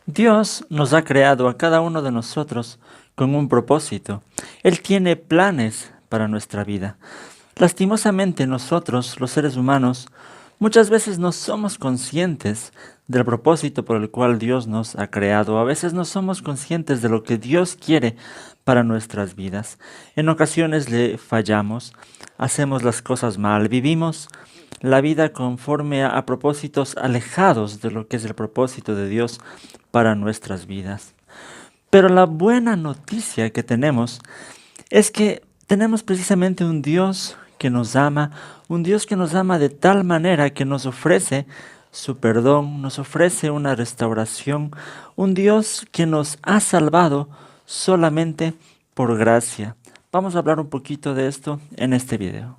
Dios nos ha creado a cada uno de nosotros con un propósito. Él tiene planes para nuestra vida. Lastimosamente nosotros, los seres humanos, muchas veces no somos conscientes del propósito por el cual Dios nos ha creado. A veces no somos conscientes de lo que Dios quiere para nuestras vidas. En ocasiones le fallamos, hacemos las cosas mal, vivimos la vida conforme a propósitos alejados de lo que es el propósito de Dios para nuestras vidas. Pero la buena noticia que tenemos es que tenemos precisamente un Dios que nos ama, un Dios que nos ama de tal manera que nos ofrece su perdón, nos ofrece una restauración, un Dios que nos ha salvado solamente por gracia. Vamos a hablar un poquito de esto en este video.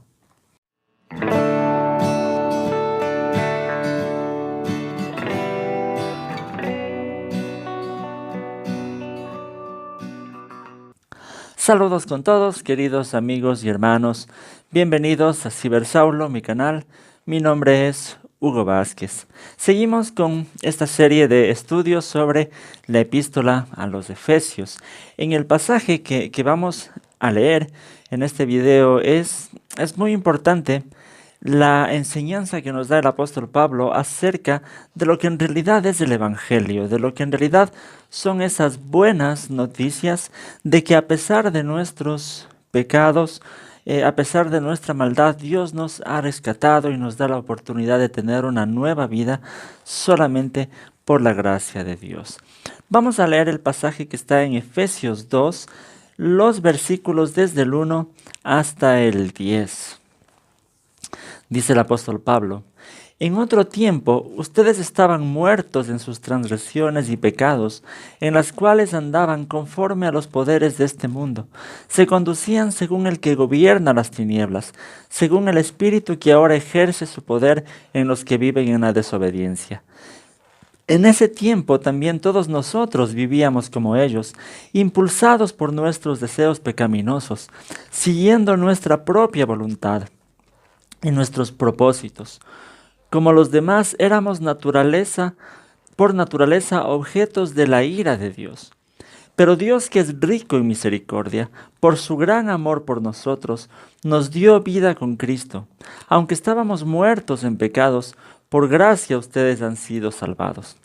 Saludos con todos, queridos amigos y hermanos. Bienvenidos a Cibersaulo, mi canal. Mi nombre es Hugo Vázquez. Seguimos con esta serie de estudios sobre la epístola a los Efesios. En el pasaje que vamos a leer en este video es muy importante la enseñanza que nos da el apóstol Pablo acerca de lo que en realidad es el Evangelio, de lo que en realidad son esas buenas noticias de que a pesar de nuestros pecados, a pesar de nuestra maldad, Dios nos ha rescatado y nos da la oportunidad de tener una nueva vida solamente por la gracia de Dios. Vamos a leer el pasaje que está en Efesios 2, los versículos desde el 1 hasta el 10. Dice el apóstol Pablo: en otro tiempo ustedes estaban muertos en sus transgresiones y pecados, en las cuales andaban conforme a los poderes de este mundo. Se conducían según el que gobierna las tinieblas, según el espíritu que ahora ejerce su poder en los que viven en la desobediencia. En ese tiempo también todos nosotros vivíamos como ellos, impulsados por nuestros deseos pecaminosos, siguiendo nuestra propia voluntad y nuestros propósitos. Como los demás, éramos por naturaleza, objetos de la ira de Dios. Pero Dios, que es rico en misericordia, por su gran amor por nosotros, nos dio vida con Cristo. Aunque estábamos muertos en pecados, por gracia ustedes han sido salvados.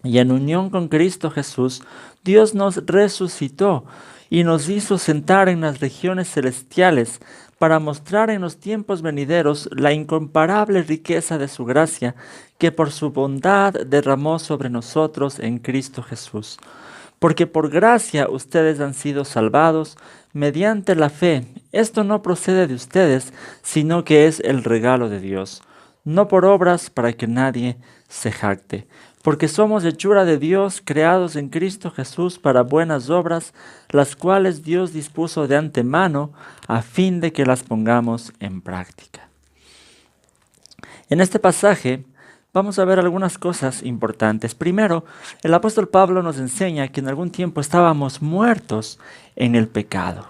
Y en unión con Cristo Jesús, Dios nos resucitó y nos hizo sentar en las regiones celestiales para mostrar en los tiempos venideros la incomparable riqueza de su gracia que por su bondad derramó sobre nosotros en Cristo Jesús. Porque por gracia ustedes han sido salvados mediante la fe. Esto no procede de ustedes, sino que es el regalo de Dios, no por obras para que nadie se jacte. Porque somos hechura de Dios, creados en Cristo Jesús para buenas obras, las cuales Dios dispuso de antemano a fin de que las pongamos en práctica. En este pasaje vamos a ver algunas cosas importantes. Primero, el apóstol Pablo nos enseña que en algún tiempo estábamos muertos en el pecado.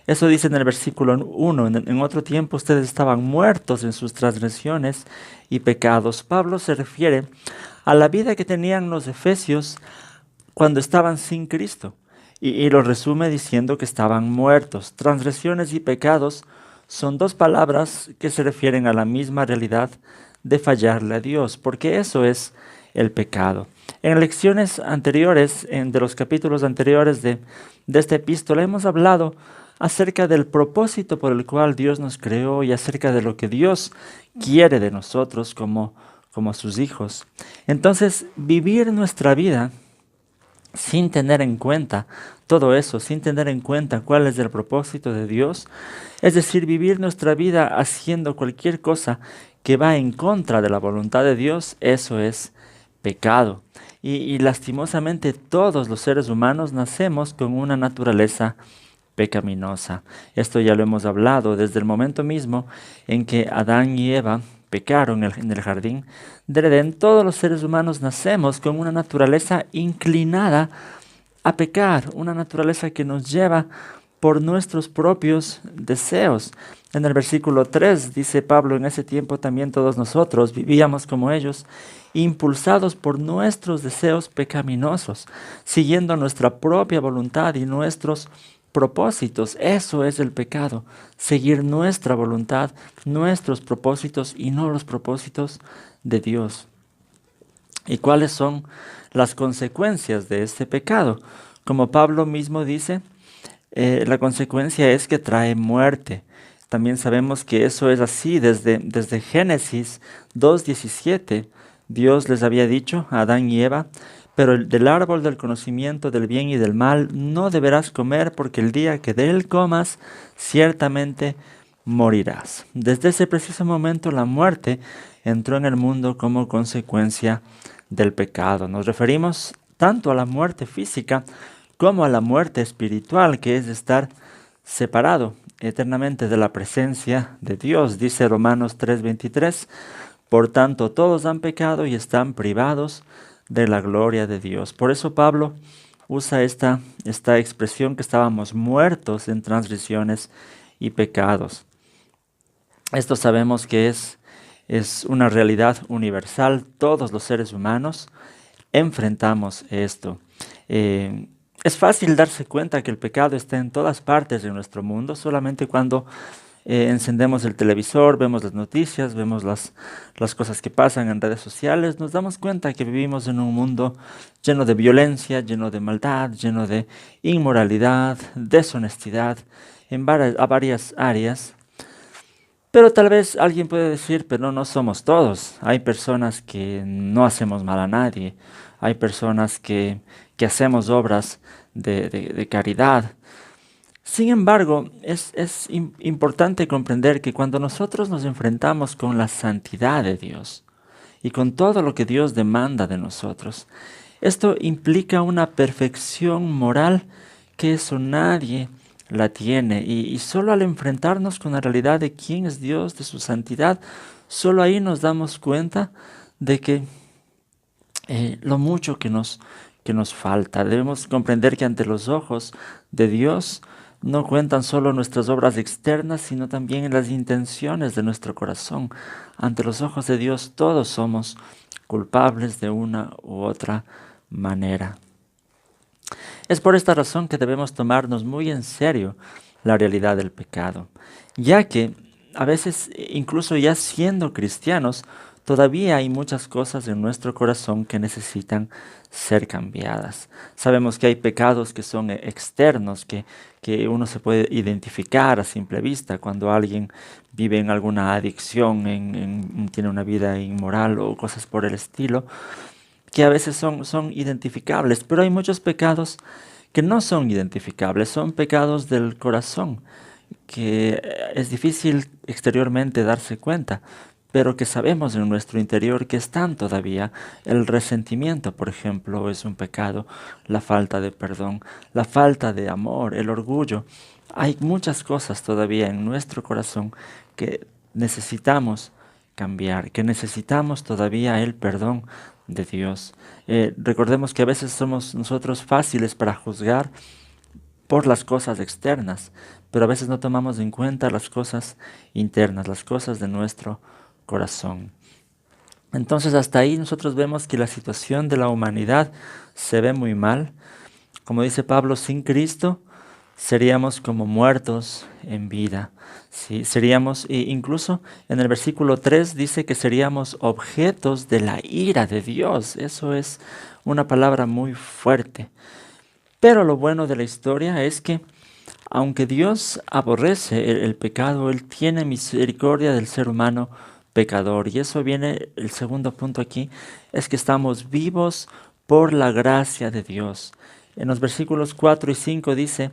Eso dice en el versículo 1, en otro tiempo ustedes estaban muertos en sus transgresiones y pecados. Pablo se refiere a la vida que tenían los efesios cuando estaban sin Cristo. Y lo resume diciendo que estaban muertos. Transgresiones y pecados son dos palabras que se refieren a la misma realidad de fallarle a Dios, porque eso es el pecado. En lecciones anteriores, de los capítulos anteriores de esta epístola, hemos hablado acerca del propósito por el cual Dios nos creó y acerca de lo que Dios quiere de nosotros como sus hijos. Entonces, vivir nuestra vida sin tener en cuenta todo eso, sin tener en cuenta cuál es el propósito de Dios, es decir, vivir nuestra vida haciendo cualquier cosa que va en contra de la voluntad de Dios, eso es pecado. Y lastimosamente todos los seres humanos nacemos con una naturaleza pecaminosa. Esto ya lo hemos hablado desde el momento mismo en que Adán y Eva pecaron en el jardín del Edén. Todos los seres humanos nacemos con una naturaleza inclinada a pecar, una naturaleza que nos lleva por nuestros propios deseos. En el versículo 3 dice Pablo, en ese tiempo también todos nosotros vivíamos como ellos, impulsados por nuestros deseos pecaminosos, siguiendo nuestra propia voluntad y nuestros propósitos. Eso es el pecado, seguir nuestra voluntad, nuestros propósitos y no los propósitos de Dios. ¿Y cuáles son las consecuencias de este pecado? Como Pablo mismo dice, la consecuencia es que trae muerte. También sabemos que eso es así desde Génesis 2:17. Dios les había dicho a Adán y Eva, pero del árbol del conocimiento del bien y del mal no deberás comer, porque el día que de él comas, ciertamente morirás. Desde ese preciso momento la muerte entró en el mundo como consecuencia del pecado. Nos referimos tanto a la muerte física como a la muerte espiritual, que es estar separado eternamente de la presencia de Dios. Dice Romanos 3:23, por tanto todos han pecado y están privados de la gloria de Dios. Por eso Pablo usa esta expresión, que estábamos muertos en transgresiones y pecados. Esto sabemos que es una realidad universal. Todos los seres humanos enfrentamos esto. Es fácil darse cuenta que el pecado está en todas partes de nuestro mundo, solamente cuando encendemos el televisor, vemos las noticias, vemos las cosas que pasan en redes sociales, nos damos cuenta que vivimos en un mundo lleno de violencia, lleno de maldad, lleno de inmoralidad, deshonestidad, a varias áreas. Pero tal vez alguien puede decir, pero no somos todos. Hay personas que no hacemos mal a nadie. Hay personas que hacemos obras de caridad. Sin embargo, es importante comprender que cuando nosotros nos enfrentamos con la santidad de Dios y con todo lo que Dios demanda de nosotros, esto implica una perfección moral que eso nadie la tiene. Y solo al enfrentarnos con la realidad de quién es Dios, de su santidad, solo ahí nos damos cuenta de que lo mucho que nos falta. Debemos comprender que ante los ojos de Dios no cuentan solo nuestras obras externas, sino también las intenciones de nuestro corazón. Ante los ojos de Dios todos somos culpables de una u otra manera. Es por esta razón que debemos tomarnos muy en serio la realidad del pecado, ya que a veces, incluso ya siendo cristianos, todavía hay muchas cosas en nuestro corazón que necesitan ser cambiadas. Sabemos que hay pecados que son externos, que uno se puede identificar a simple vista cuando alguien vive en alguna adicción, tiene una vida inmoral o cosas por el estilo, que a veces son identificables, pero hay muchos pecados que no son identificables, son pecados del corazón, que es difícil exteriormente darse cuenta, pero que sabemos en nuestro interior que están todavía. El resentimiento, por ejemplo, es un pecado, la falta de perdón, la falta de amor, el orgullo. Hay muchas cosas todavía en nuestro corazón que necesitamos cambiar, que necesitamos todavía el perdón de Dios. Recordemos que a veces somos nosotros fáciles para juzgar por las cosas externas, pero a veces no tomamos en cuenta las cosas internas, las cosas de nuestro corazón. Entonces hasta ahí nosotros vemos que la situación de la humanidad se ve muy mal. Como dice Pablo, sin Cristo seríamos como muertos en vida. ¿Sí? Seríamos, incluso en el versículo 3 dice que seríamos objetos de la ira de Dios. Eso es una palabra muy fuerte. Pero lo bueno de la historia es que aunque Dios aborrece el pecado, Él tiene misericordia del ser humano pecador. Y eso viene, el segundo punto aquí, es que estamos vivos por la gracia de Dios. En los versículos 4 y 5 dice,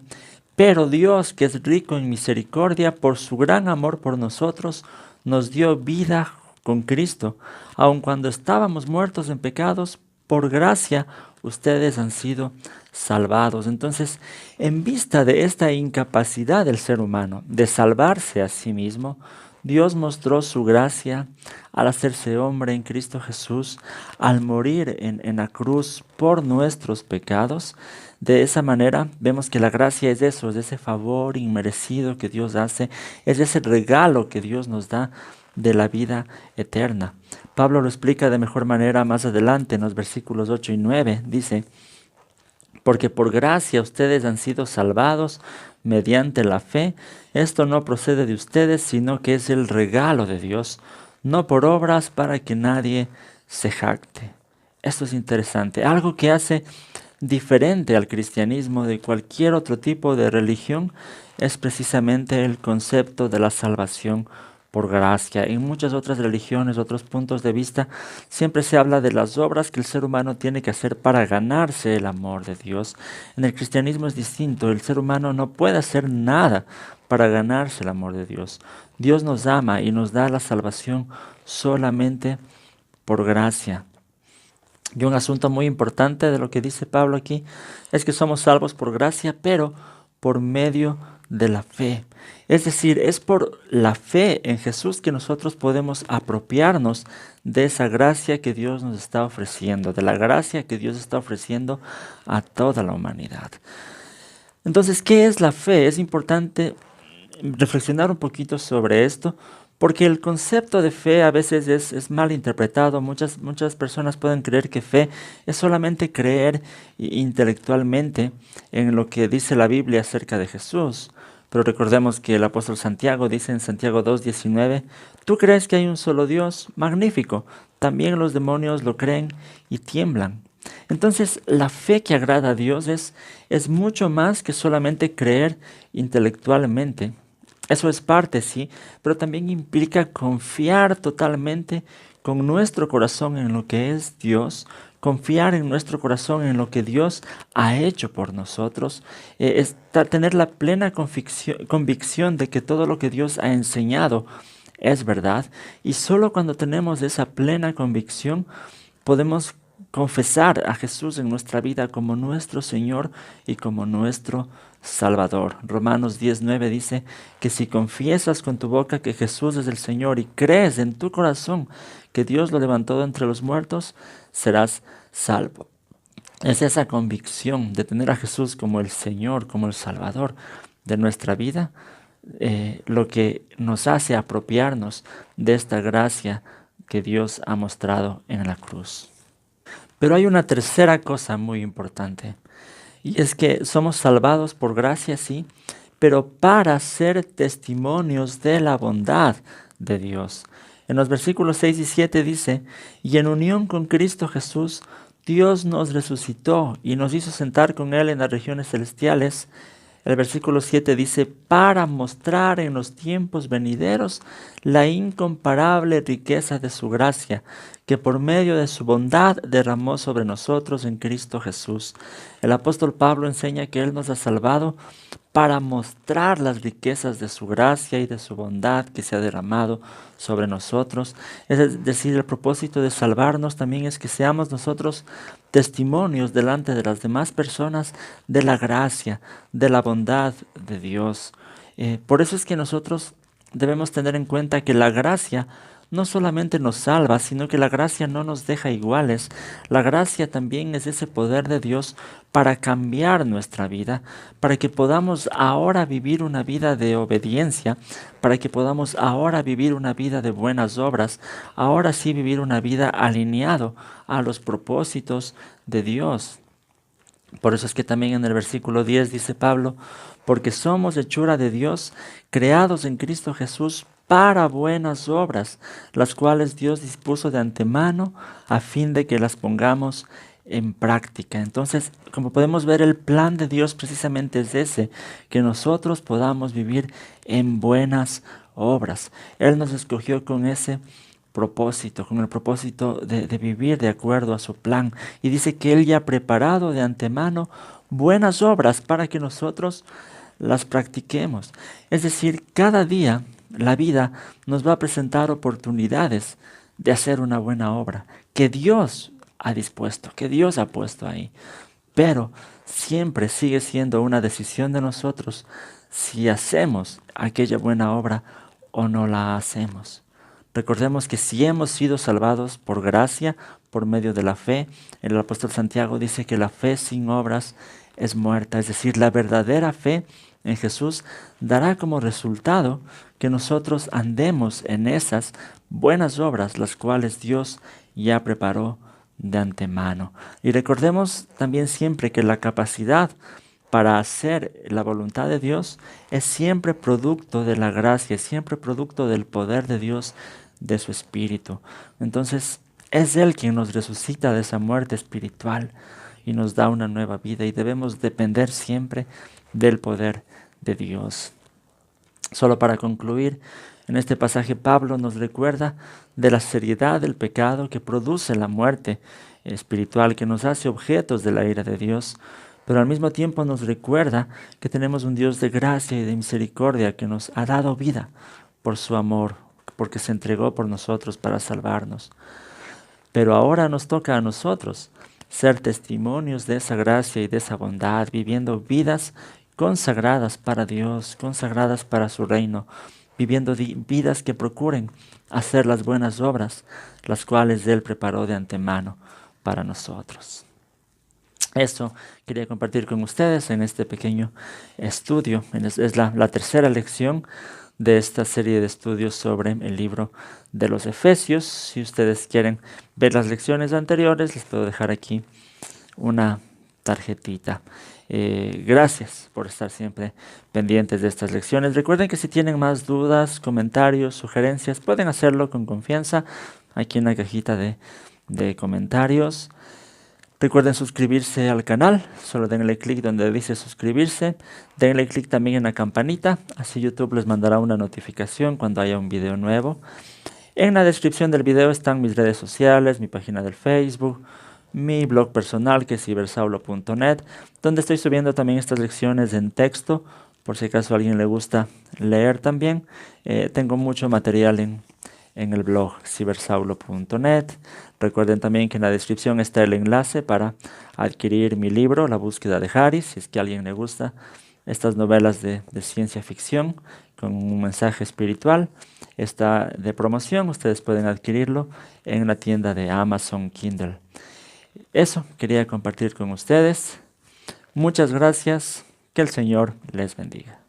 pero Dios, que es rico en misericordia, por su gran amor por nosotros, nos dio vida con Cristo, aun cuando estábamos muertos en pecados, por gracia ustedes han sido salvados. Entonces, en vista de esta incapacidad del ser humano de salvarse a sí mismo, Dios mostró su gracia al hacerse hombre en Cristo Jesús, al morir en la cruz por nuestros pecados. De esa manera vemos que la gracia es eso, es ese favor inmerecido que Dios hace, es ese regalo que Dios nos da de la vida eterna. Pablo lo explica de mejor manera más adelante en los versículos 8 y 9. Dice: porque por gracia ustedes han sido salvados mediante la fe. Esto no procede de ustedes, sino que es el regalo de Dios, no por obras para que nadie se jacte. Esto es interesante, algo que hace diferente al cristianismo de cualquier otro tipo de religión es precisamente el concepto de la salvación por gracia. En muchas otras religiones, otros puntos de vista, siempre se habla de las obras que el ser humano tiene que hacer para ganarse el amor de Dios. En el cristianismo es distinto, el ser humano no puede hacer nada para ganarse el amor de Dios. Dios nos ama y nos da la salvación solamente por gracia. Y un asunto muy importante de lo que dice Pablo aquí es que somos salvos por gracia, pero por medio de la fe. Es decir, es por la fe en Jesús que nosotros podemos apropiarnos de esa gracia que Dios nos está ofreciendo, de la gracia que Dios está ofreciendo a toda la humanidad. Entonces, ¿qué es la fe? Es importante reflexionar un poquito sobre esto, porque el concepto de fe a veces es mal interpretado. Muchas personas pueden creer que fe es solamente creer intelectualmente en lo que dice la Biblia acerca de Jesús. Pero recordemos que el apóstol Santiago dice en Santiago 2:19, ¿tú crees que hay un solo Dios? Magnífico. También los demonios lo creen y tiemblan. Entonces, la fe que agrada a Dios es mucho más que solamente creer intelectualmente. Eso es parte, sí, pero también implica confiar totalmente con nuestro corazón en lo que es Dios, confiar en nuestro corazón en lo que Dios ha hecho por nosotros, tener la plena convicción de que todo lo que Dios ha enseñado es verdad, y solo cuando tenemos esa plena convicción podemos confesar a Jesús en nuestra vida como nuestro Señor y como nuestro Salvador. Romanos 10:9 dice que si confiesas con tu boca que Jesús es el Señor y crees en tu corazón que Dios lo levantó de entre los muertos, serás salvo. Es esa convicción de tener a Jesús como el Señor, como el Salvador de nuestra vida, lo que nos hace apropiarnos de esta gracia que Dios ha mostrado en la cruz. Pero hay una tercera cosa muy importante, y es que somos salvados por gracia, sí, pero para ser testimonios de la bondad de Dios. En los versículos 6 y 7 dice, y en unión con Cristo Jesús, Dios nos resucitó y nos hizo sentar con Él en las regiones celestiales. El versículo 7 dice, para mostrar en los tiempos venideros la incomparable riqueza de su gracia, que por medio de su bondad derramó sobre nosotros en Cristo Jesús. El apóstol Pablo enseña que Él nos ha salvado para mostrar las riquezas de su gracia y de su bondad que se ha derramado sobre nosotros. Es decir, el propósito de salvarnos también es que seamos nosotros testimonios delante de las demás personas de la gracia, de la bondad de Dios. Por eso es que nosotros debemos tener en cuenta que la gracia no solamente nos salva, sino que la gracia no nos deja iguales. La gracia también es ese poder de Dios para cambiar nuestra vida, para que podamos ahora vivir una vida de obediencia, para que podamos ahora vivir una vida de buenas obras, ahora sí vivir una vida alineado a los propósitos de Dios. Por eso es que también en el versículo 10 dice Pablo, porque somos hechura de Dios, creados en Cristo Jesús para buenas obras, las cuales Dios dispuso de antemano a fin de que las pongamos en práctica. Entonces, como podemos ver, el plan de Dios precisamente es ese, que nosotros podamos vivir en buenas obras. Él nos escogió con ese propósito, con el propósito de vivir de acuerdo a su plan. Y dice que Él ya ha preparado de antemano buenas obras para que nosotros las practiquemos. Es decir, cada día la vida nos va a presentar oportunidades de hacer una buena obra que Dios ha dispuesto, que Dios ha puesto ahí. Pero siempre sigue siendo una decisión de nosotros si hacemos aquella buena obra o no la hacemos. Recordemos que si hemos sido salvados por gracia, por medio de la fe, el apóstol Santiago dice que la fe sin obras es muerta, es decir, la verdadera fe en Jesús dará como resultado que nosotros andemos en esas buenas obras, las cuales Dios ya preparó de antemano. Y recordemos también siempre que la capacidad para hacer la voluntad de Dios es siempre producto de la gracia, es siempre producto del poder de Dios, de su Espíritu. Entonces, es Él quien nos resucita de esa muerte espiritual y nos da una nueva vida, y debemos depender siempre del poder de Dios. Solo para concluir, en este pasaje Pablo nos recuerda de la seriedad del pecado que produce la muerte espiritual, que nos hace objetos de la ira de Dios, pero al mismo tiempo nos recuerda que tenemos un Dios de gracia y de misericordia que nos ha dado vida por su amor, porque se entregó por nosotros para salvarnos. Pero ahora nos toca a nosotros ser testimonios de esa gracia y de esa bondad, viviendo vidas consagradas para Dios, consagradas para su reino, viviendo vidas que procuren hacer las buenas obras, las cuales Él preparó de antemano para nosotros. Eso quería compartir con ustedes en este pequeño estudio. Es la tercera lección de esta serie de estudios sobre el libro de los Efesios. Si ustedes quieren ver las lecciones anteriores, les puedo dejar aquí una tarjetita. Gracias por estar siempre pendientes de estas lecciones. Recuerden que si tienen más dudas, comentarios, sugerencias, pueden hacerlo con confianza aquí en la cajita de comentarios. Recuerden suscribirse al canal, solo denle clic donde dice suscribirse, denle clic también en la campanita, así YouTube les mandará una notificación cuando haya un video nuevo. En la descripción del video están mis redes sociales, mi página del Facebook, mi blog personal que es cibersaulo.net, donde estoy subiendo también estas lecciones en texto, por si acaso a alguien le gusta leer también. Tengo mucho material en el blog cibersaulo.net. Recuerden también que en la descripción está el enlace para adquirir mi libro, La búsqueda de Haris, si es que a alguien le gusta estas novelas de ciencia ficción con un mensaje espiritual. Está de promoción, ustedes pueden adquirirlo en la tienda de Amazon Kindle. Eso quería compartir con ustedes. Muchas gracias, que el Señor les bendiga.